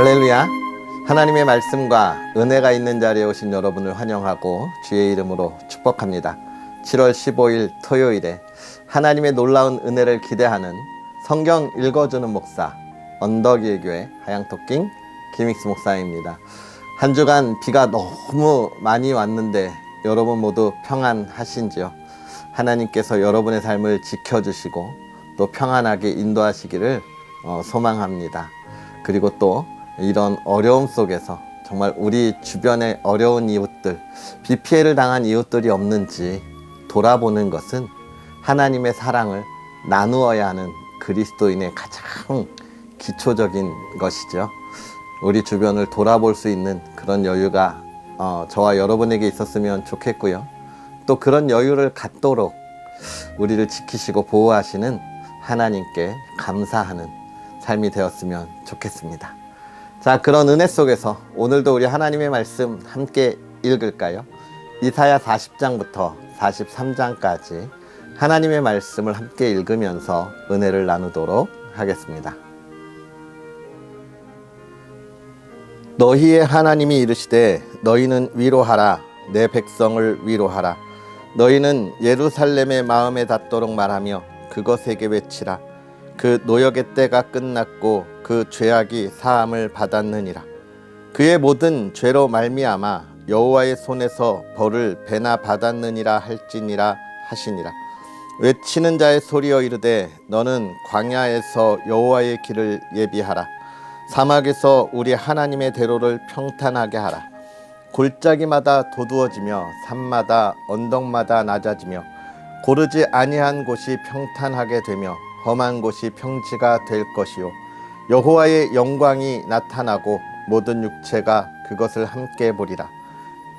할렐루야. 하나님의 말씀과 은혜가 있는 자리에 오신 여러분을 환영하고 주의 이름으로 축복합니다. 7월 15일 토요일에 하나님의 놀라운 은혜를 기대하는 성경 읽어주는 목사 언덕이의 교회 하양토킹 김익수 목사입니다. 한 주간 비가 너무 많이 왔는데 여러분 모두 평안하신지요? 하나님께서 여러분의 삶을 지켜주시고 또 평안하게 인도하시기를 소망합니다. 그리고 또 이런 어려움 속에서 정말 우리 주변의 어려운 이웃들, 비 피해를 당한 이웃들이 없는지 돌아보는 것은 하나님의 사랑을 나누어야 하는 그리스도인의 가장 기초적인 것이죠. 우리 주변을 돌아볼 수 있는 그런 여유가 저와 여러분에게 있었으면 좋겠고요. 또 그런 여유를 갖도록 우리를 지키시고 보호하시는 하나님께 감사하는 삶이 되었으면 좋겠습니다. 자, 그런 은혜 속에서 오늘도 우리 하나님의 말씀 함께 읽을까요? 이사야 40장부터 43장까지 하나님의 말씀을 함께 읽으면서 은혜를 나누도록 하겠습니다. 너희의 하나님이 이르시되 너희는 위로하라. 내 백성을 위로하라. 너희는 예루살렘의 마음에 닿도록 말하며 그것에게 외치라. 그 노역의 때가 끝났고 그 죄악이 사함을 받았느니라. 그의 모든 죄로 말미암아 여호와의 손에서 벌을 배나 받았느니라 할지니라 하시니라. 외치는 자의 소리여 이르되 너는 광야에서 여호와의 길을 예비하라. 사막에서 우리 하나님의 대로를 평탄하게 하라. 골짜기마다 도두어지며 산마다 언덕마다 낮아지며 고르지 아니한 곳이 평탄하게 되며 험한 곳이 평지가 될 것이요 여호와의 영광이 나타나고 모든 육체가 그것을 함께 보리라.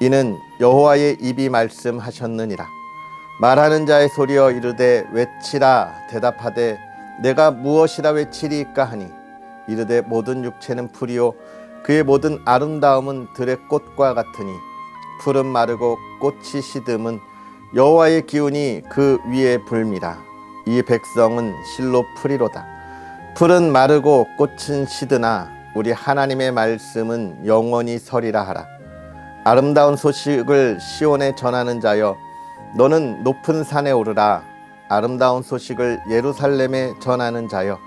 이는 여호와의 입이 말씀하셨느니라. 말하는 자의 소리여 이르되 외치라. 대답하되 내가 무엇이라 외치리이까 하니 이르되 모든 육체는 풀이요 그의 모든 아름다움은 들의 꽃과 같으니 풀은 마르고 꽃이 시듬은 여호와의 기운이 그 위에 불미라. 이 백성은 실로 풀이로다. 풀은 마르고 꽃은 시드나 우리 하나님의 말씀은 영원히 서리라 하라. 아름다운 소식을 시온에 전하는 자여 너는 높은 산에 오르라. 아름다운 소식을 예루살렘에 전하는 자여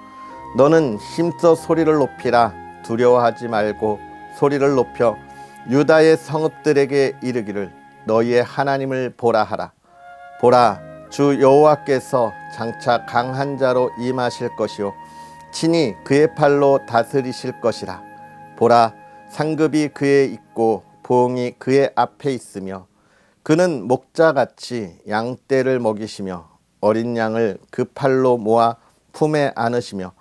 너는 힘써 소리를 높이라. 두려워하지 말고 소리를 높여 유다의 성읍들에게 이르기를 너희의 하나님을 보라 하라. 보라, 주 여호와께서 장차 강한 자로 임하실 것이요 친히 그의 팔로 다스리실 것이라. 보라, 상급이 그에 있고 보응이 그의 앞에 있으며 그는 목자같이 양떼를 먹이시며 어린 양을 그 팔로 모아 품에 안으시며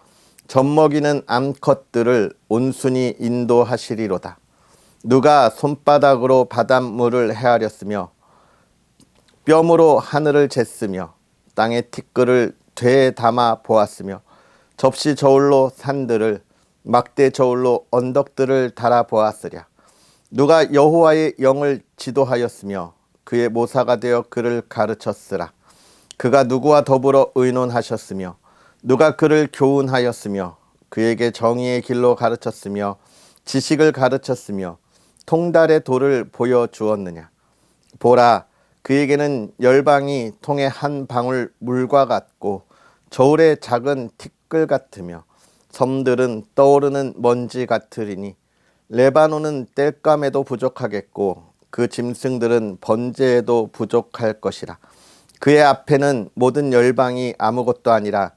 젖먹이는 암컷들을 온순히 인도하시리로다. 누가 손바닥으로 바닷물을 헤아렸으며 뼘으로 하늘을 쟀으며 땅의 티끌을 되에 담아 보았으며 접시 저울로 산들을 막대 저울로 언덕들을 달아 보았으랴. 누가 여호와의 영을 지도하였으며 그의 모사가 되어 그를 가르쳤으라. 그가 누구와 더불어 의논하셨으며 누가 그를 교훈하였으며 그에게 정의의 길로 가르쳤으며 지식을 가르쳤으며 통달의 도를 보여주었느냐. 보라, 그에게는 열방이 통의 한 방울 물과 같고 저울의 작은 티끌 같으며 섬들은 떠오르는 먼지 같으리니 레바논은 땔감에도 부족하겠고 그 짐승들은 번제에도 부족할 것이라. 그의 앞에는 모든 열방이 아무것도 아니라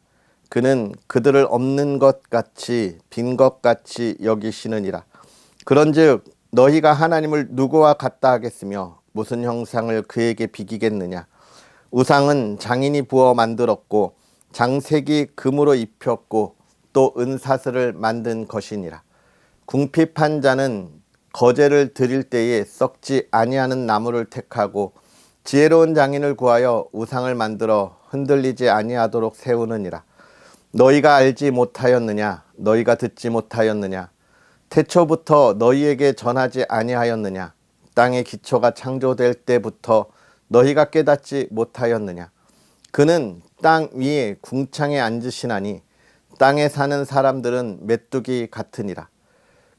그는 그들을 없는 것 같이 빈 것 같이 여기시느니라. 그런즉 너희가 하나님을 누구와 같다 하겠으며 무슨 형상을 그에게 비기겠느냐. 우상은 장인이 부어 만들었고 장색이 금으로 입혔고 또 은사슬을 만든 것이니라. 궁핍한 자는 거제를 드릴 때에 썩지 아니하는 나무를 택하고 지혜로운 장인을 구하여 우상을 만들어 흔들리지 아니하도록 세우느니라. 너희가 알지 못하였느냐. 너희가 듣지 못하였느냐. 태초부터 너희에게 전하지 아니하였느냐. 땅의 기초가 창조될 때부터 너희가 깨닫지 못하였느냐. 그는 땅 위에 궁창에 앉으시나니 땅에 사는 사람들은 메뚜기 같으니라.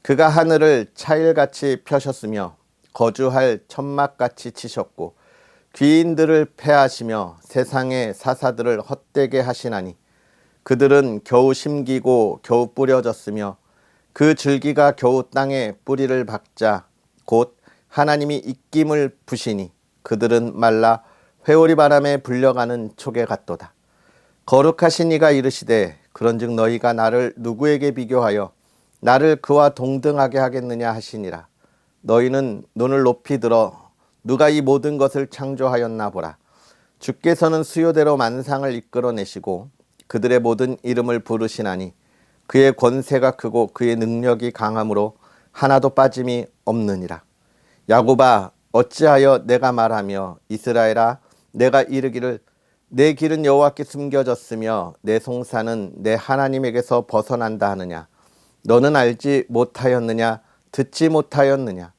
그가 하늘을 차일같이 펴셨으며 거주할 천막같이 치셨고 귀인들을 패하시며 세상의 사사들을 헛되게 하시나니 그들은 겨우 심기고 겨우 뿌려졌으며 그 줄기가 겨우 땅에 뿌리를 박자 곧 하나님이 입김을 부시니 그들은 말라 회오리 바람에 불려가는 촉에 같도다. 거룩하신 이가 이르시되 그런즉 너희가 나를 누구에게 비교하여 나를 그와 동등하게 하겠느냐 하시니라. 너희는 눈을 높이 들어 누가 이 모든 것을 창조하였나 보라. 주께서는 수요대로 만상을 이끌어내시고 그들의 모든 이름을 부르시나니 그의 권세가 크고 그의 능력이 강함으로 하나도 빠짐이 없느니라. 야곱아 어찌하여 내가 말하며 이스라엘아 내가 이르기를 내 길은 여호와께 숨겨졌으며 내 송사는 내 하나님에게서 벗어난다 하느냐. 너는 알지 못하였느냐 듣지 못하였느냐.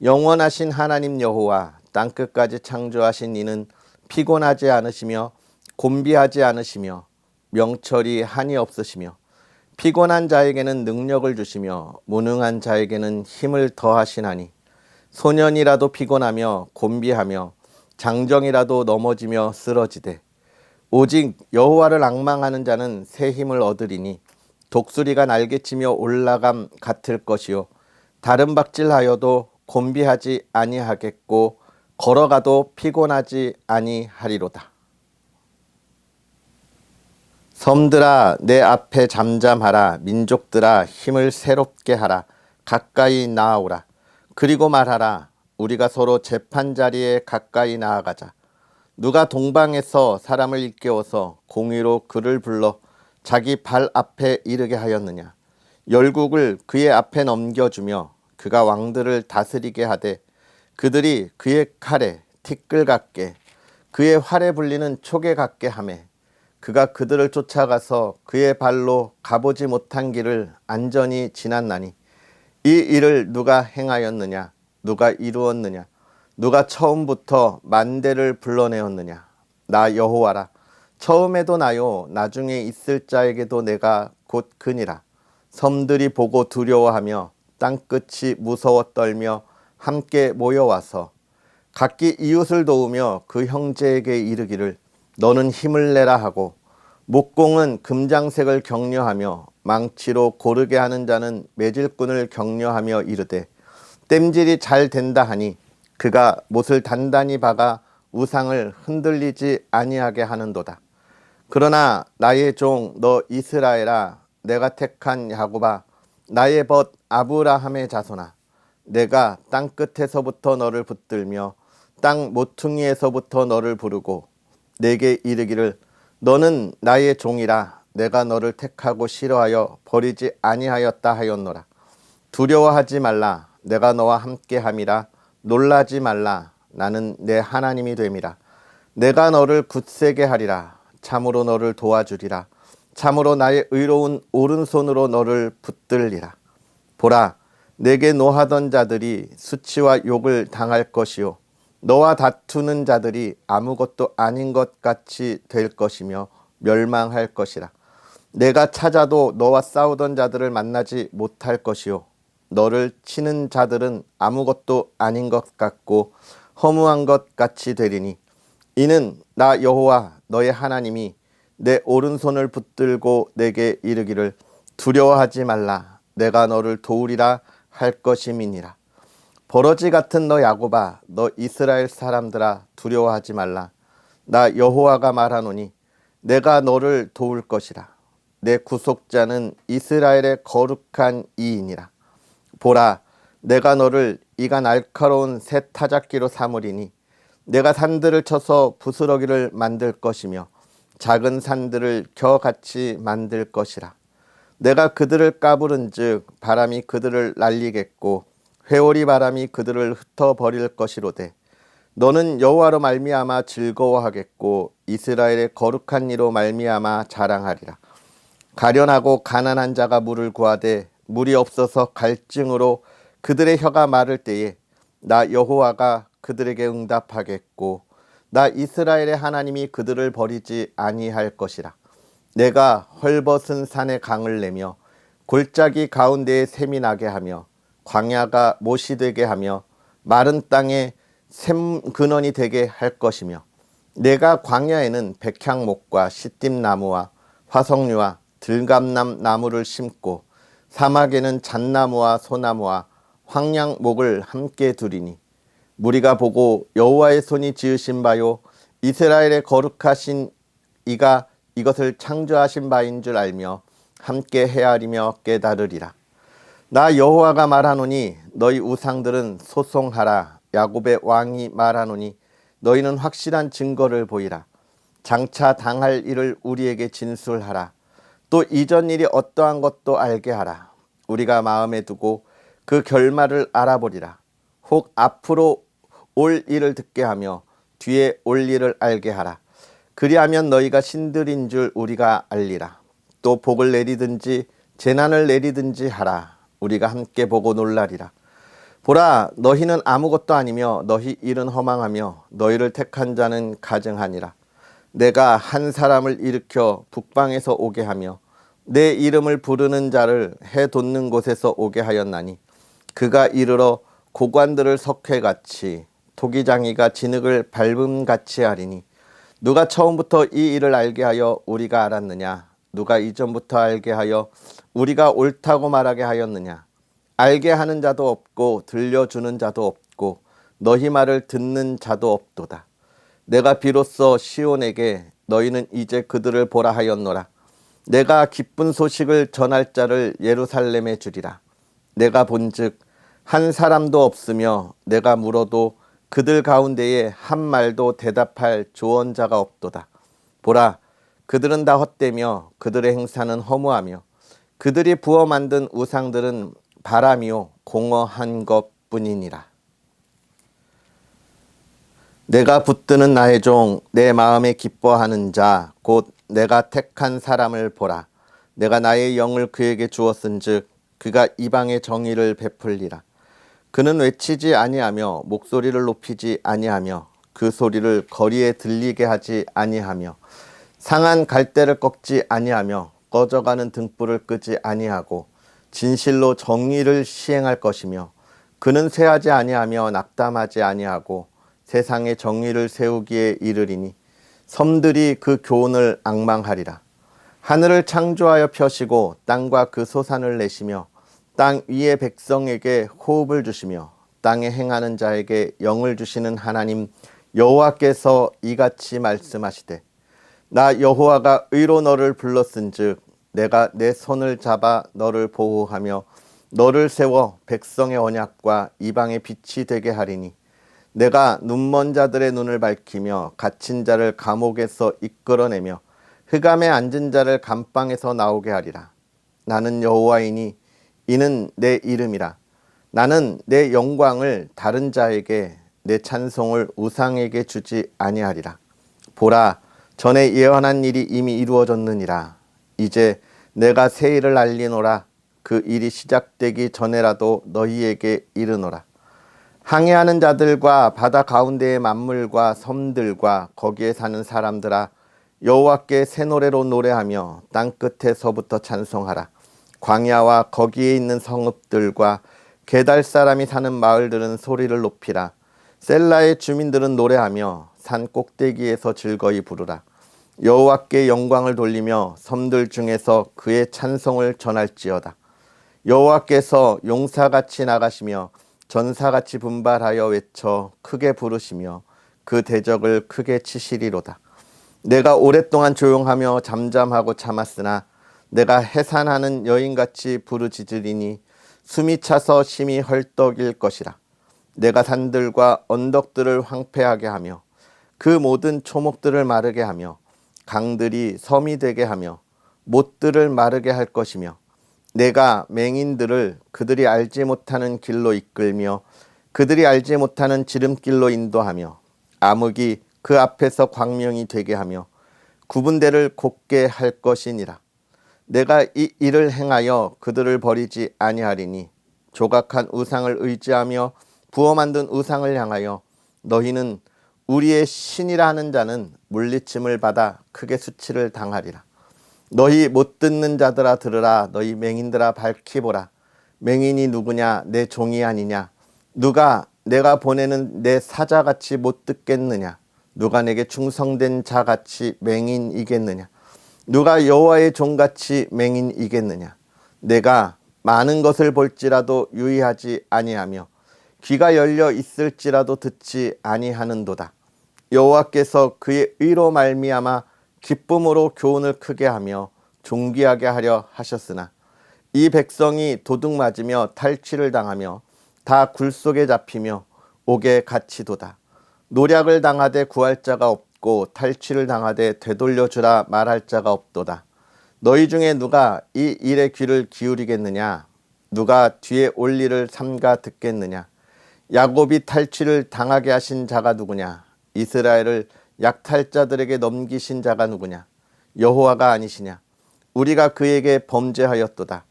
영원하신 하나님 여호와 땅끝까지 창조하신 이는 피곤하지 않으시며 곤비하지 않으시며 명철이 한이 없으시며 피곤한 자에게는 능력을 주시며 무능한 자에게는 힘을 더하시나니 소년이라도 피곤하며 곤비하며 장정이라도 넘어지며 쓰러지되 오직 여호와를 앙망하는 자는 새 힘을 얻으리니 독수리가 날개치며 올라감 같을 것이요 다른 박질하여도 곤비하지 아니하겠고 걸어가도 피곤하지 아니하리로다. 섬들아 내 앞에 잠잠하라. 민족들아 힘을 새롭게 하라. 가까이 나아오라. 그리고 말하라. 우리가 서로 재판자리에 가까이 나아가자. 누가 동방에서 사람을 일깨워서 공의로 그를 불러 자기 발 앞에 이르게 하였느냐. 열국을 그의 앞에 넘겨주며 그가 왕들을 다스리게 하되 그들이 그의 칼에 티끌 같게 그의 활에 불리는 촉에 같게 하매 그가 그들을 쫓아가서 그의 발로 가보지 못한 길을 안전히 지났나니 이 일을 누가 행하였느냐. 누가 이루었느냐. 누가 처음부터 만대를 불러내었느냐. 나 여호와라. 처음에도 나요 나중에 있을 자에게도 내가 곧 그니라. 섬들이 보고 두려워하며 땅끝이 무서워 떨며 함께 모여와서 각기 이웃을 도우며 그 형제에게 이르기를 너는 힘을 내라 하고 목공은 금장색을 격려하며 망치로 고르게 하는 자는 매질꾼을 격려하며 이르되 땜질이 잘 된다 하니 그가 못을 단단히 박아 우상을 흔들리지 아니하게 하는도다. 그러나 나의 종 너 이스라엘아 내가 택한 야곱아 나의 벗 아브라함의 자손아 내가 땅 끝에서부터 너를 붙들며 땅 모퉁이에서부터 너를 부르고 내게 이르기를 너는 나의 종이라 내가 너를 택하고 싫어하여 버리지 아니하였다 하였노라. 두려워하지 말라 내가 너와 함께함이라. 놀라지 말라 나는 내 하나님이 됨이라. 내가 너를 굳세게 하리라. 참으로 너를 도와주리라. 참으로 나의 의로운 오른손으로 너를 붙들리라. 보라 내게 노하던 자들이 수치와 욕을 당할 것이요 너와 다투는 자들이 아무것도 아닌 것 같이 될 것이며 멸망할 것이라. 내가 찾아도 너와 싸우던 자들을 만나지 못할 것이요 너를 치는 자들은 아무것도 아닌 것 같고 허무한 것 같이 되리니 이는 나 여호와 너의 하나님이 내 오른손을 붙들고 내게 이르기를 두려워하지 말라 내가 너를 도우리라 할 것임이니라. 버러지 같은 너 야곱아 너 이스라엘 사람들아 두려워하지 말라. 나 여호와가 말하노니 내가 너를 도울 것이라. 내 구속자는 이스라엘의 거룩한 이이니라. 보라 내가 너를 이가 날카로운 새 타작기로 삼으리니 내가 산들을 쳐서 부스러기를 만들 것이며 작은 산들을 겨같이 만들 것이라. 내가 그들을 까부른즉 바람이 그들을 날리겠고 회오리 바람이 그들을 흩어버릴 것이로되 너는 여호와로 말미암아 즐거워하겠고 이스라엘의 거룩한 이로 말미암아 자랑하리라. 가련하고 가난한 자가 물을 구하되 물이 없어서 갈증으로 그들의 혀가 마를 때에 나 여호와가 그들에게 응답하겠고 나 이스라엘의 하나님이 그들을 버리지 아니할 것이라. 내가 헐벗은 산에 강을 내며 골짜기 가운데에 샘이 나게 하며 광야가 못이 되게 하며 마른 땅에 샘 근원이 되게 할 것이며 내가 광야에는 백향목과 시띠나무와 화석류와 들감남 나무를 심고 사막에는 잣나무와 소나무와 황량목을 함께 두리니 무리가 보고 여호와의 손이 지으신 바요 이스라엘의 거룩하신 이가 이것을 창조하신 바인 줄 알며 함께 헤아리며 깨달으리라. 나 여호와가 말하노니 너희 우상들은 소송하라. 야곱의 왕이 말하노니 너희는 확실한 증거를 보이라. 장차 당할 일을 우리에게 진술하라. 또 이전 일이 어떠한 것도 알게 하라. 우리가 마음에 두고 그 결말을 알아보리라. 혹 앞으로 올 일을 듣게 하며 뒤에 올 일을 알게 하라. 그리하면 너희가 신들인 줄 우리가 알리라. 또 복을 내리든지 재난을 내리든지 하라. 우리가 함께 보고 놀라리라. 보라, 너희는 아무것도 아니며 너희 일은 허망하며 너희를 택한 자는 가증하니라. 내가 한 사람을 일으켜 북방에서 오게 하며 내 이름을 부르는 자를 해 돋는 곳에서 오게 하였나니 그가 이르러 고관들을 석회같이 토기장이가 진흙을 밟음같이 하리니 누가 처음부터 이 일을 알게 하여 우리가 알았느냐? 누가 이전부터 알게 하여 우리가 옳다고 말하게 하였느냐? 알게 하는 자도 없고 들려주는 자도 없고 너희 말을 듣는 자도 없도다. 내가 비로소 시온에게 너희는 이제 그들을 보라 하였노라. 내가 기쁜 소식을 전할 자를 예루살렘에 주리라. 내가 본즉 한 사람도 없으며 내가 물어도 그들 가운데에 한 말도 대답할 조언자가 없도다. 보라, 그들은 다 헛되며 그들의 행사는 허무하며 그들이 부어 만든 우상들은 바람이요 공허한 것뿐이니라. 내가 붙드는 나의 종, 내 마음에 기뻐하는 자, 곧 내가 택한 사람을 보라. 내가 나의 영을 그에게 주었은즉 그가 이방의 정의를 베풀리라. 그는 외치지 아니하며 목소리를 높이지 아니하며 그 소리를 거리에 들리게 하지 아니하며 상한 갈대를 꺾지 아니하며 꺼져가는 등불을 끄지 아니하고 진실로 정의를 시행할 것이며 그는 쇠하지 아니하며 낙담하지 아니하고 세상에 정의를 세우기에 이르리니 섬들이 그 교훈을 앙망하리라. 하늘을 창조하여 펴시고 땅과 그 소산을 내시며 땅 위의 백성에게 호흡을 주시며 땅에 행하는 자에게 영을 주시는 하나님 여호와께서 이같이 말씀하시되 나 여호와가 의로 너를 불렀은즉 내가 내 손을 잡아 너를 보호하며 너를 세워 백성의 언약과 이방의 빛이 되게 하리니 내가 눈먼 자들의 눈을 밝히며 갇힌 자를 감옥에서 이끌어내며 흑암에 앉은 자를 감방에서 나오게 하리라. 나는 여호와이니 이는 내 이름이라. 나는 내 영광을 다른 자에게 내 찬송을 우상에게 주지 아니하리라. 보라, 전에 예언한 일이 이미 이루어졌느니라. 이제 내가 새 일을 알리노라. 그 일이 시작되기 전에라도 너희에게 이르노라. 항해하는 자들과 바다 가운데의 만물과 섬들과 거기에 사는 사람들아, 여호와께 새 노래로 노래하며 땅 끝에서부터 찬송하라. 광야와 거기에 있는 성읍들과 게달 사람이 사는 마을들은 소리를 높이라. 셀라의 주민들은 노래하며 산 꼭대기에서 즐거이 부르라. 여호와께 영광을 돌리며 섬들 중에서 그의 찬송을 전할지어다. 여호와께서 용사같이 나가시며 전사같이 분발하여 외쳐 크게 부르시며 그 대적을 크게 치시리로다. 내가 오랫동안 조용하며 잠잠하고 참았으나 내가 해산하는 여인같이 부르짖으리니 숨이 차서 심히 헐떡일 것이라. 내가 산들과 언덕들을 황폐하게 하며 그 모든 초목들을 마르게 하며 강들이 섬이 되게 하며 못들을 마르게 할 것이며 내가 맹인들을 그들이 알지 못하는 길로 이끌며 그들이 알지 못하는 지름길로 인도하며 암흑이 그 앞에서 광명이 되게 하며 구분대를 곱게 할 것이니라. 내가 이 일을 행하여 그들을 버리지 아니하리니 조각한 우상을 의지하며 부어 만든 우상을 향하여 너희는 우리의 신이라 하는 자는 물리침을 받아 크게 수치를 당하리라. 너희 못 듣는 자들아 들으라. 너희 맹인들아 밝히 보라. 맹인이 누구냐? 내 종이 아니냐? 누가 내가 보내는 내 사자같이 못 듣겠느냐? 누가 내게 충성된 자같이 맹인이겠느냐? 누가 여호와의 종같이 맹인이겠느냐? 내가 많은 것을 볼지라도 유의하지 아니하며 귀가 열려 있을지라도 듣지 아니하는도다. 여호와께서 그의 의로 말미암아 기쁨으로 교훈을 크게 하며 존귀하게 하려 하셨으나 이 백성이 도둑 맞으며 탈취를 당하며 다 굴속에 잡히며 옥에 갇히도다. 노략을 당하되 구할 자가 없고 탈취를 당하되 되돌려주라 말할 자가 없도다. 너희 중에 누가 이 일에 귀를 기울이겠느냐? 누가 뒤에 올 일을 삼가 듣겠느냐? 야곱이 탈취를 당하게 하신 자가 누구냐? 이스라엘을 약탈자들에게 넘기신 자가 누구냐? 여호와가 아니시냐? 우리가 그에게 범죄하였도다.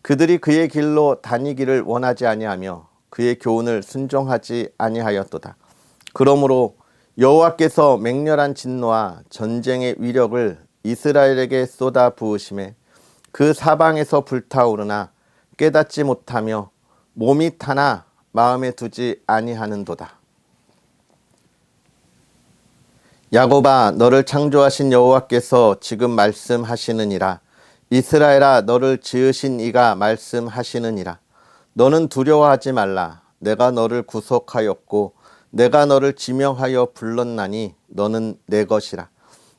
그들이 그의 길로 다니기를 원하지 아니하며 그의 교훈을 순종하지 아니하였도다. 그러므로 여호와께서 맹렬한 진노와 전쟁의 위력을 이스라엘에게 쏟아 부으심에 그 사방에서 불타오르나 깨닫지 못하며 몸이 타나 마음에 두지 아니하는도다. 야곱아, 너를 창조하신 여호와께서 지금 말씀하시느니라. 이스라엘아, 너를 지으신 이가 말씀하시느니라. 너는 두려워하지 말라. 내가 너를 구속하였고 내가 너를 지명하여 불렀나니 너는 내 것이라.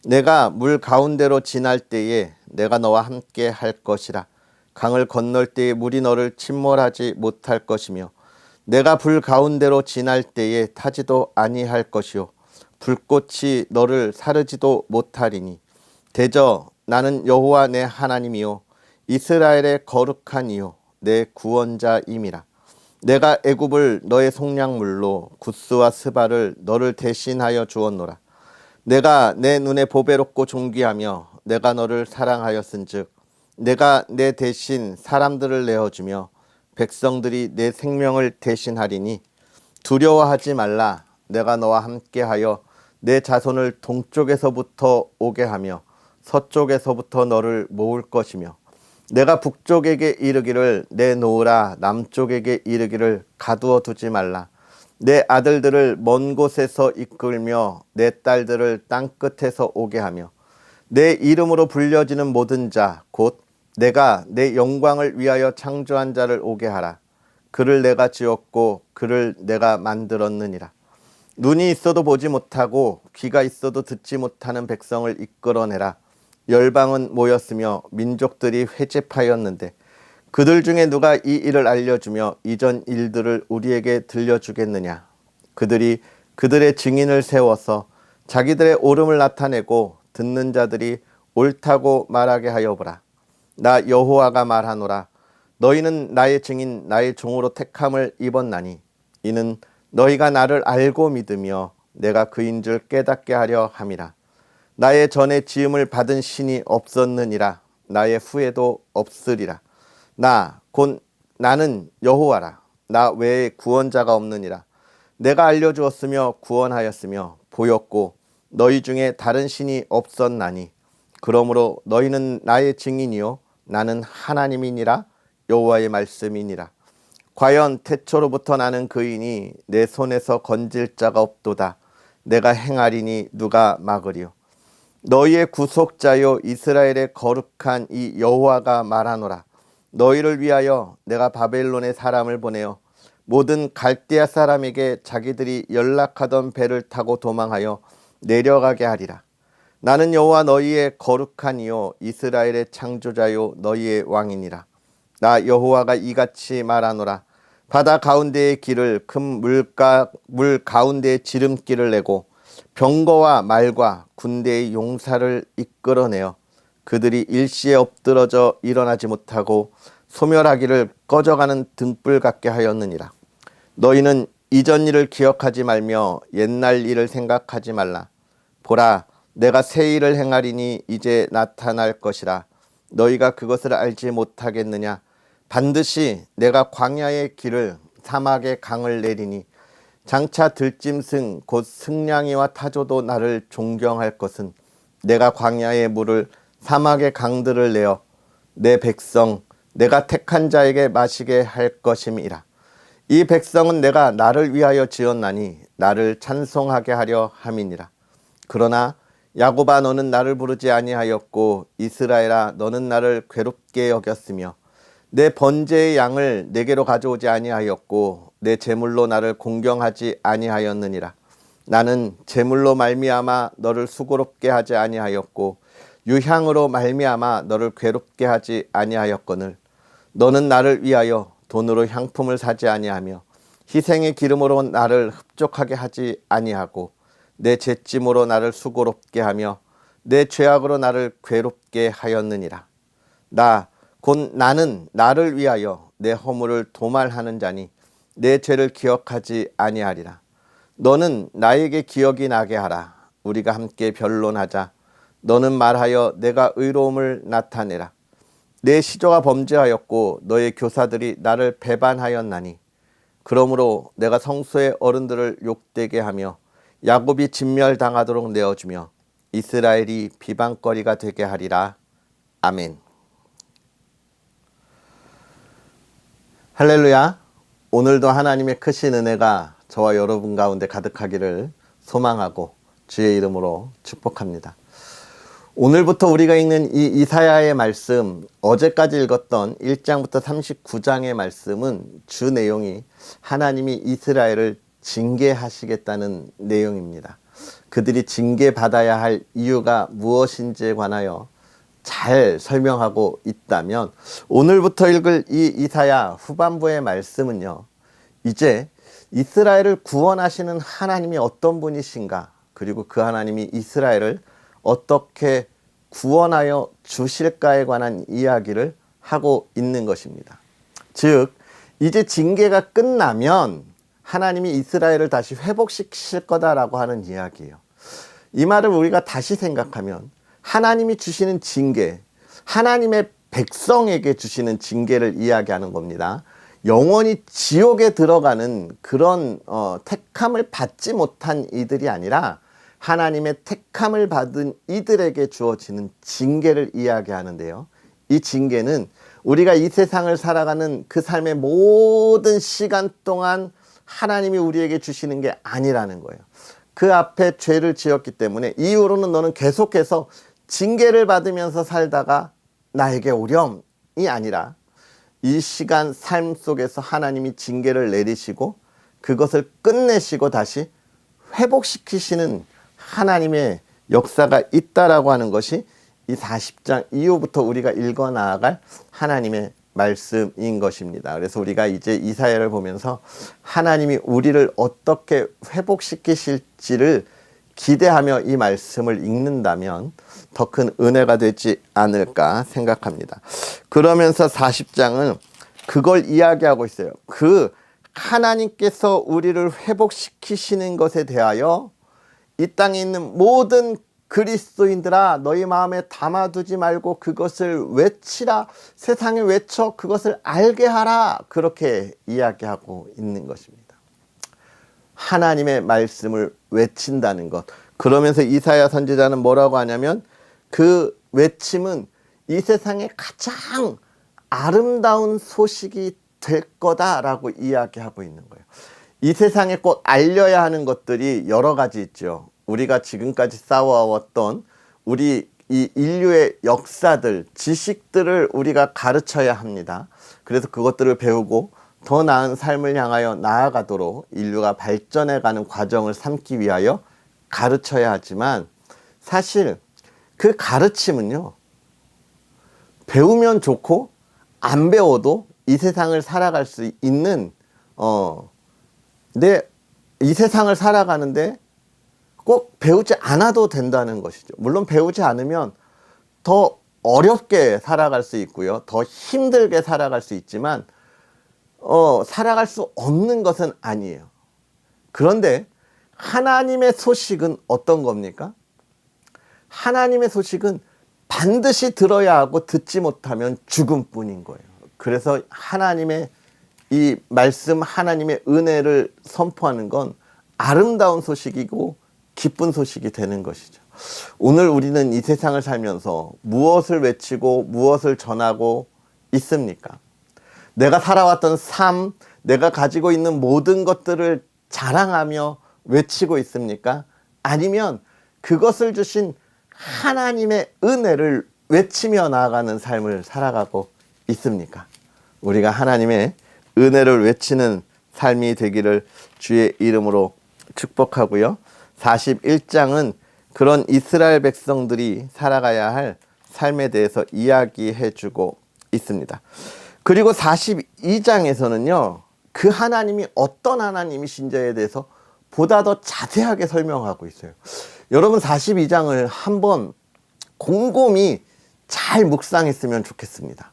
내가 물 가운데로 지날 때에 내가 너와 함께 할 것이라. 강을 건널 때에 물이 너를 침몰하지 못할 것이며 내가 불 가운데로 지날 때에 타지도 아니할 것이요 불꽃이 너를 사르지도 못하리니 대저 나는 여호와 내 하나님이요 이스라엘의 거룩한 이요 내 구원자임이라. 내가 애굽을 너의 속량물로 구스와 스바를 너를 대신하여 주었노라. 내가 내 눈에 보배롭고 존귀하며 내가 너를 사랑하였은즉 내가 내 대신 사람들을 내어주며 백성들이 내 생명을 대신하리니 두려워하지 말라. 내가 너와 함께하여 내 자손을 동쪽에서부터 오게 하며 서쪽에서부터 너를 모을 것이며 내가 북쪽에게 이르기를 내놓으라. 남쪽에게 이르기를 가두어 두지 말라. 내 아들들을 먼 곳에서 이끌며 내 딸들을 땅끝에서 오게 하며 내 이름으로 불려지는 모든 자 곧 내가 내 영광을 위하여 창조한 자를 오게 하라. 그를 내가 지었고 그를 내가 만들었느니라. 눈이 있어도 보지 못하고 귀가 있어도 듣지 못하는 백성을 이끌어내라. 열방은 모였으며 민족들이 회집하였는데 그들 중에 누가 이 일을 알려주며 이전 일들을 우리에게 들려주겠느냐? 그들이 그들의 증인을 세워서 자기들의 옳음을 나타내고 듣는 자들이 옳다고 말하게 하여 보라. 나 여호와가 말하노라. 너희는 나의 증인 나의 종으로 택함을 입었나니 이는 너희가 나를 알고 믿으며 내가 그인 줄 깨닫게 하려 함이라. 나의 전에 지음을 받은 신이 없었느니라. 나의 후에도 없으리라. 나 곧 나는 여호와라. 나 외에 구원자가 없느니라. 내가 알려주었으며 구원하였으며 보였고 너희 중에 다른 신이 없었나니 그러므로 너희는 나의 증인이요 나는 하나님이니라. 여호와의 말씀이니라. 과연 태초로부터 나는 그이니 내 손에서 건질 자가 없도다. 내가 행하리니 누가 막으리요. 너희의 구속자요 이스라엘의 거룩한 이 여호와가 말하노라. 너희를 위하여 내가 바벨론에 사람을 보내어 모든 갈대아 사람에게 자기들이 연락하던 배를 타고 도망하여 내려가게 하리라. 나는 여호와 너희의 거룩한 이요 이스라엘의 창조자요 너희의 왕이니라. 나 여호와가 이같이 말하노라. 바다 가운데의 길을 큰 물 가운데에 지름길을 내고 병거와 말과 군대의 용사를 이끌어내어 그들이 일시에 엎드러져 일어나지 못하고 소멸하기를 꺼져가는 등불 같게 하였느니라. 너희는 이전 일을 기억하지 말며 옛날 일을 생각하지 말라. 보라, 내가 새 일을 행하리니 이제 나타날 것이라. 너희가 그것을 알지 못하겠느냐? 반드시 내가 광야의 길을 사막의 강을 내리니 장차 들짐승 곧 승냥이와 타조도 나를 존경할 것은 내가 광야의 물을 사막의 강들을 내어 내 백성 내가 택한 자에게 마시게 할 것임이라. 이 백성은 내가 나를 위하여 지었나니 나를 찬송하게 하려 함이니라. 그러나 야곱아 너는 나를 부르지 아니하였고 이스라엘아 너는 나를 괴롭게 여겼으며 내 번제의 양을 내게로 가져오지 아니하였고 내 제물로 나를 공경하지 아니하였느니라. 나는 제물로 말미암아 너를 수고롭게 하지 아니하였고 유향으로 말미암아 너를 괴롭게 하지 아니하였거늘 너는 나를 위하여 돈으로 향품을 사지 아니하며 희생의 기름으로 나를 흡족하게 하지 아니하고 내 죄짐으로 나를 수고롭게 하며 내 죄악으로 나를 괴롭게 하였느니라. 곧 나는 나를 위하여 내 허물을 도말하는 자니 내 죄를 기억하지 아니하리라. 너는 나에게 기억이 나게 하라. 우리가 함께 변론하자. 너는 말하여 내가 의로움을 나타내라. 내 시조가 범죄하였고 너의 교사들이 나를 배반하였나니 그러므로 내가 성소의 어른들을 욕되게 하며 야곱이 진멸당하도록 내어주며 이스라엘이 비방거리가 되게 하리라. 아멘. 할렐루야. 오늘도 하나님의 크신 은혜가 저와 여러분 가운데 가득하기를 소망하고 주의 이름으로 축복합니다. 오늘부터 우리가 읽는 이 이사야의 말씀, 어제까지 읽었던 1장부터 39장의 말씀은 주 내용이 하나님이 이스라엘을 징계하시겠다는 내용입니다. 그들이 징계받아야 할 이유가 무엇인지에 관하여 잘 설명하고 있다면 오늘부터 읽을 이 이사야 후반부의 말씀은요, 이제 이스라엘을 구원하시는 하나님이 어떤 분이신가, 그리고 그 하나님이 이스라엘을 어떻게 구원하여 주실까에 관한 이야기를 하고 있는 것입니다. 즉, 이제 징계가 끝나면 하나님이 이스라엘을 다시 회복시키실 거다라고 하는 이야기예요. 이 말을 우리가 다시 생각하면 하나님이 주시는 징계, 하나님의 백성에게 주시는 징계를 이야기하는 겁니다. 영원히 지옥에 들어가는 그런 택함을 받지 못한 이들이 아니라 하나님의 택함을 받은 이들에게 주어지는 징계를 이야기하는데요. 이 징계는 우리가 이 세상을 살아가는 그 삶의 모든 시간 동안 하나님이 우리에게 주시는 게 아니라는 거예요. 그 앞에 죄를 지었기 때문에 이후로는 너는 계속해서 징계를 받으면서 살다가 나에게 오렴이 아니라 이 시간 삶 속에서 하나님이 징계를 내리시고 그것을 끝내시고 다시 회복시키시는 하나님의 역사가 있다라고 하는 것이 이 40장 이후부터 우리가 읽어 나아갈 하나님의 말씀인 것입니다. 그래서 우리가 이제 이사야를 보면서 하나님이 우리를 어떻게 회복시키실지를 기대하며 이 말씀을 읽는다면 더 큰 은혜가 되지 않을까 생각합니다. 그러면서 40장은 그걸 이야기하고 있어요. 그 하나님께서 우리를 회복시키시는 것에 대하여 이 땅에 있는 모든 그리스도인들아 너희 마음에 담아두지 말고 그것을 외치라. 세상에 외쳐 그것을 알게 하라. 그렇게 이야기하고 있는 것입니다. 하나님의 말씀을 외친다는 것. 그러면서 이사야 선지자는 뭐라고 하냐면 그 외침은 이 세상에 가장 아름다운 소식이 될 거다라고 이야기하고 있는 거예요. 이 세상에 꼭 알려야 하는 것들이 여러 가지 있죠. 우리가 지금까지 쌓아왔던 우리 이 인류의 역사들, 지식들을 우리가 가르쳐야 합니다. 그래서 그것들을 배우고 더 나은 삶을 향하여 나아가도록 인류가 발전해가는 과정을 삼기 위하여 가르쳐야 하지만 사실 그 가르침은요, 배우면 좋고 안 배워도 이 세상을 살아갈 수 있는 이 세상을 살아가는데 꼭 배우지 않아도 된다는 것이죠. 물론 배우지 않으면 더 어렵게 살아갈 수 있고요. 더 힘들게 살아갈 수 있지만 살아갈 수 없는 것은 아니에요. 그런데 하나님의 소식은 어떤 겁니까? 하나님의 소식은 반드시 들어야 하고 듣지 못하면 죽음뿐인 거예요. 그래서 하나님의 이 말씀, 하나님의 은혜를 선포하는 건 아름다운 소식이고 기쁜 소식이 되는 것이죠. 오늘 우리는 이 세상을 살면서 무엇을 외치고 무엇을 전하고 있습니까? 내가 살아왔던 삶, 내가 가지고 있는 모든 것들을 자랑하며 외치고 있습니까? 아니면 그것을 주신 하나님의 은혜를 외치며 나아가는 삶을 살아가고 있습니까? 우리가 하나님의 은혜를 외치는 삶이 되기를 주의 이름으로 축복하고요. 41장은 그런 이스라엘 백성들이 살아가야 할 삶에 대해서 이야기해 주고 있습니다. 그리고 42장에서는요, 그 하나님이 어떤 하나님이신지에 대해서 보다 더 자세하게 설명하고 있어요. 여러분 42장을 한번 곰곰이 잘 묵상했으면 좋겠습니다.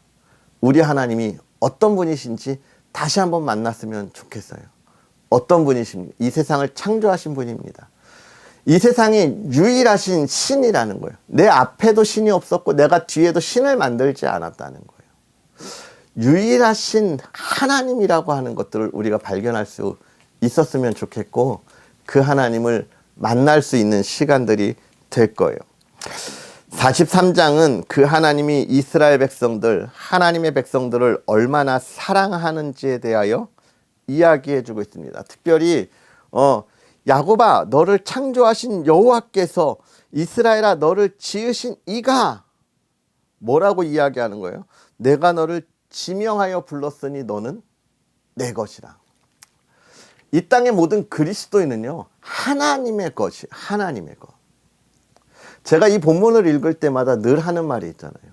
우리 하나님이 어떤 분이신지 다시 한번 만났으면 좋겠어요. 어떤 분이십니까? 이 세상을 창조하신 분입니다. 이 세상에 유일하신 신이라는 거예요. 내 앞에도 신이 없었고 내가 뒤에도 신을 만들지 않았다는 거예요. 유일하신 하나님이라고 하는 것들을 우리가 발견할 수 있었으면 좋겠고, 그 하나님을 만날 수 있는 시간들이 될 거예요. 43장은 그 하나님이 이스라엘 백성들, 하나님의 백성들을 얼마나 사랑하는지에 대하여 이야기해 주고 있습니다. 특별히 야곱아, 너를 창조하신 여호와께서, 이스라엘아, 너를 지으신 이가 뭐라고 이야기하는 거예요? 내가 너를 지명하여 불렀으니 너는 내 것이라. 이 땅의 모든 그리스도인은요, 하나님의 것이, 하나님의 것. 제가 이 본문을 읽을 때마다 늘 하는 말이 있잖아요.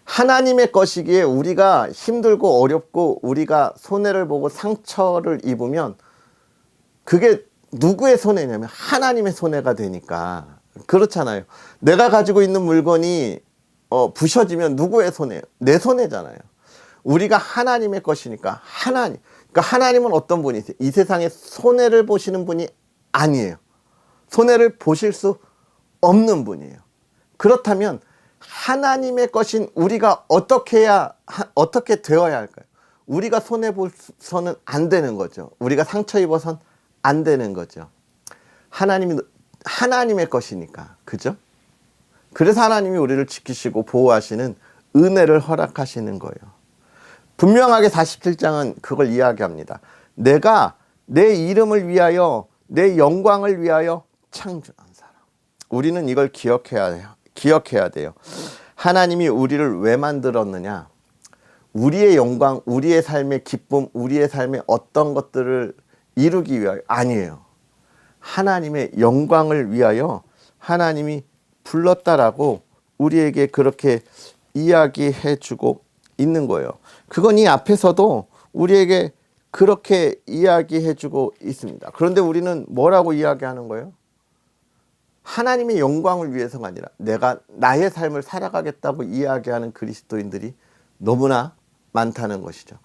하나님의 것이기에 우리가 힘들고 어렵고 우리가 손해를 보고 상처를 입으면 그게 누구의 손해냐면 하나님의 손해가 되니까. 그렇잖아요. 내가 가지고 있는 물건이 부셔지면 누구의 손해예요? 내 손해잖아요. 우리가 하나님의 것이니까 하나님. 그러니까 하나님은 어떤 분이세요? 이 세상에 손해를 보시는 분이 아니에요. 손해를 보실 수 없는 분이에요. 그렇다면 하나님의 것인 우리가 어떻게 되어야 할까요? 우리가 손해보서는 안 되는 거죠. 우리가 상처 입어서는 안 되는 거죠. 하나님의 것이니까. 그죠? 그래서 하나님이 우리를 지키시고 보호하시는 은혜를 허락하시는 거예요. 분명하게 47장은 그걸 이야기합니다. 내가 내 이름을 위하여, 내 영광을 위하여 창조한 사람. 우리는 이걸 기억해야 돼요. 하나님이 우리를 왜 만들었느냐? 우리의 영광, 우리의 삶의 기쁨, 우리의 삶의 어떤 것들을 이루기 위하여 아니에요. 하나님의 영광을 위하여 하나님이 불렀다라고 우리에게 그렇게 이야기해 주고 있는 거예요. 그건 이 앞에서도 우리에게 그렇게 이야기해 주고 있습니다. 그런데 우리는 뭐라고 이야기하는 거예요? 하나님의 영광을 위해서가 아니라 내가 나의 삶을 살아가겠다고 이야기하는 그리스도인들이 너무나 많다는 것이죠.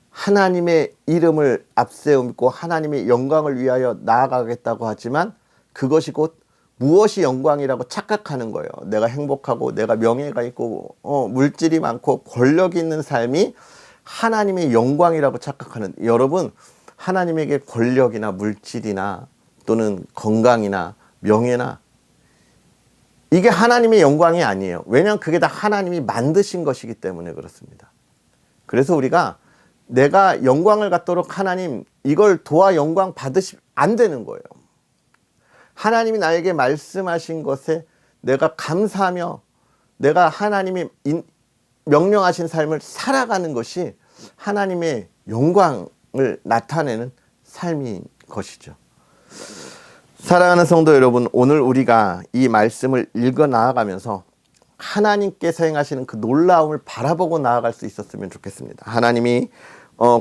하나님의 이름을 앞세우고 하나님의 영광을 위하여 나아가겠다고 하지만 그것이 곧 무엇이 영광이라고 착각하는 거예요. 내가 행복하고 내가 명예가 있고 물질이 많고 권력이 있는 삶이 하나님의 영광이라고 착각하는, 여러분, 하나님에게 권력이나 물질이나 또는 건강이나 명예나 이게 하나님의 영광이 아니에요. 왜냐하면 그게 다 하나님이 만드신 것이기 때문에 그렇습니다. 그래서 우리가 내가 영광을 갖도록 하나님 이걸 도와 영광 받으시면 안 되는 거예요. 하나님이 나에게 말씀하신 것에 내가 감사하며 내가 하나님이 명령하신 삶을 살아가는 것이 하나님의 영광을 나타내는 삶인 것이죠. 사랑하는 성도 여러분, 오늘 우리가 이 말씀을 읽어 나아가면서 하나님께서 행하시는 그 놀라움을 바라보고 나아갈 수 있었으면 좋겠습니다. 하나님이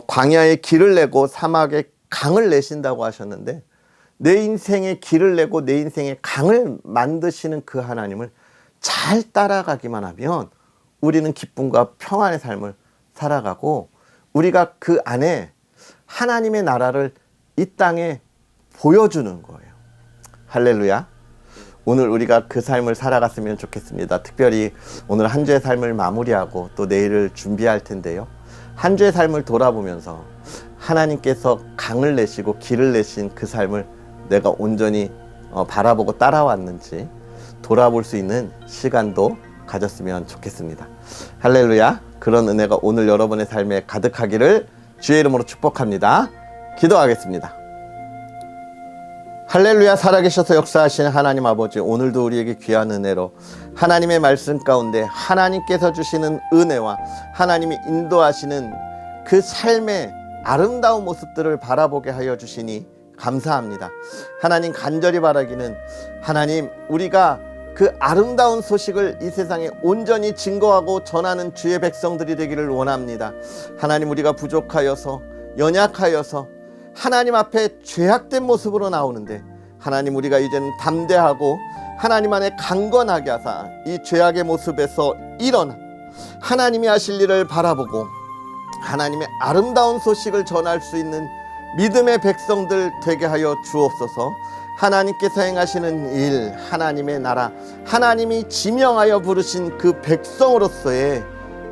광야에 길을 내고 사막에 강을 내신다고 하셨는데, 내 인생에 길을 내고 내 인생에 강을 만드시는 그 하나님을 잘 따라가기만 하면 우리는 기쁨과 평안의 삶을 살아가고 우리가 그 안에 하나님의 나라를 이 땅에 보여주는 거예요. 할렐루야. 오늘 우리가 그 삶을 살아갔으면 좋겠습니다. 특별히 오늘 한 주의 삶을 마무리하고 또 내일을 준비할 텐데요. 한 주의 삶을 돌아보면서 하나님께서 강을 내시고 길을 내신 그 삶을 내가 온전히 바라보고 따라왔는지, 돌아볼 수 있는 시간도 가졌으면 좋겠습니다. 할렐루야. 그런 은혜가 오늘 여러분의 삶에 가득하기를 주의 이름으로 축복합니다. 기도하겠습니다. 할렐루야. 살아계셔서 역사하시는 하나님 아버지, 오늘도 우리에게 귀한 은혜로 하나님의 말씀 가운데 하나님께서 주시는 은혜와 하나님이 인도하시는 그 삶의 아름다운 모습들을 바라보게 하여 주시니 감사합니다. 하나님, 간절히 바라기는 하나님, 우리가 그 아름다운 소식을 이 세상에 온전히 증거하고 전하는 주의 백성들이 되기를 원합니다. 하나님, 우리가 부족하여서 연약하여서 하나님 앞에 죄악된 모습으로 나오는데 하나님, 우리가 이제는 담대하고 하나님 안에 강건하게 하사 이 죄악의 모습에서 일어나 하나님이 하실 일을 바라보고 하나님의 아름다운 소식을 전할 수 있는 믿음의 백성들 되게 하여 주옵소서. 하나님께서 행하시는 일, 하나님의 나라, 하나님이 지명하여 부르신 그 백성으로서의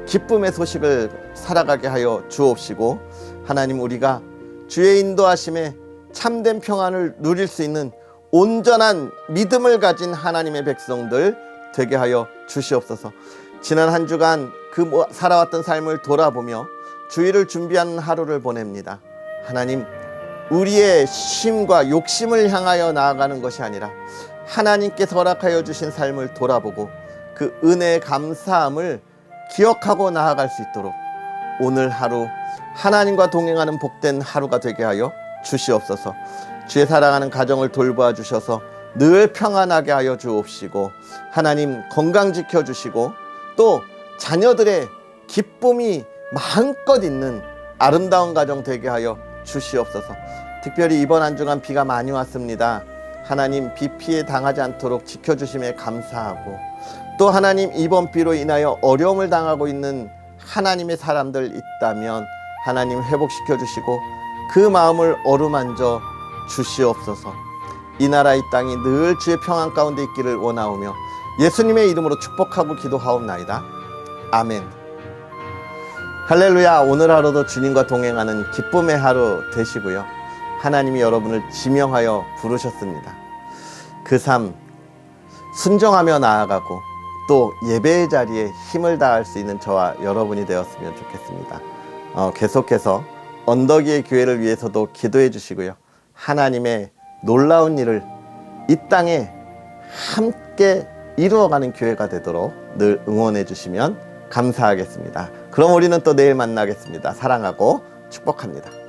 기쁨의 소식을 살아가게 하여 주옵시고, 하나님, 우리가 주의 인도하심에 참된 평안을 누릴 수 있는 온전한 믿음을 가진 하나님의 백성들 되게 하여 주시옵소서. 지난 한 주간 그 살아왔던 삶을 돌아보며 주일을 준비하는 하루를 보냅니다. 하나님, 우리의 쉼과 욕심을 향하여 나아가는 것이 아니라 하나님께서 허락하여 주신 삶을 돌아보고 그 은혜의 감사함을 기억하고 나아갈 수 있도록 오늘 하루 하나님과 동행하는 복된 하루가 되게 하여 주시옵소서. 주의 사랑하는 가정을 돌보아 주셔서 늘 평안하게 하여 주옵시고, 하나님 건강 지켜주시고 또 자녀들의 기쁨이 마음껏 있는 아름다운 가정 되게 하여 주시옵소서. 특별히 이번 한 주간 비가 많이 왔습니다. 하나님, 비 피해 당하지 않도록 지켜주심에 감사하고, 또 하나님, 이번 비로 인하여 어려움을 당하고 있는 하나님의 사람들 있다면 하나님 회복시켜 주시고 그 마음을 어루만져 주시옵소서. 이 나라 이 땅이 늘 주의 평안 가운데 있기를 원하오며 예수님의 이름으로 축복하고 기도하옵나이다. 아멘. 할렐루야. 오늘 하루도 주님과 동행하는 기쁨의 하루 되시고요. 하나님이 여러분을 지명하여 부르셨습니다. 그 삶 순종하며 나아가고 또 예배의 자리에 힘을 다할 수 있는 저와 여러분이 되었으면 좋겠습니다. 계속해서 언덕 위의 교회를 위해서도 기도해 주시고요. 하나님의 놀라운 일을 이 땅에 함께 이루어가는 교회가 되도록 늘 응원해 주시면 감사하겠습니다. 그럼 우리는 또 내일 만나겠습니다. 사랑하고 축복합니다.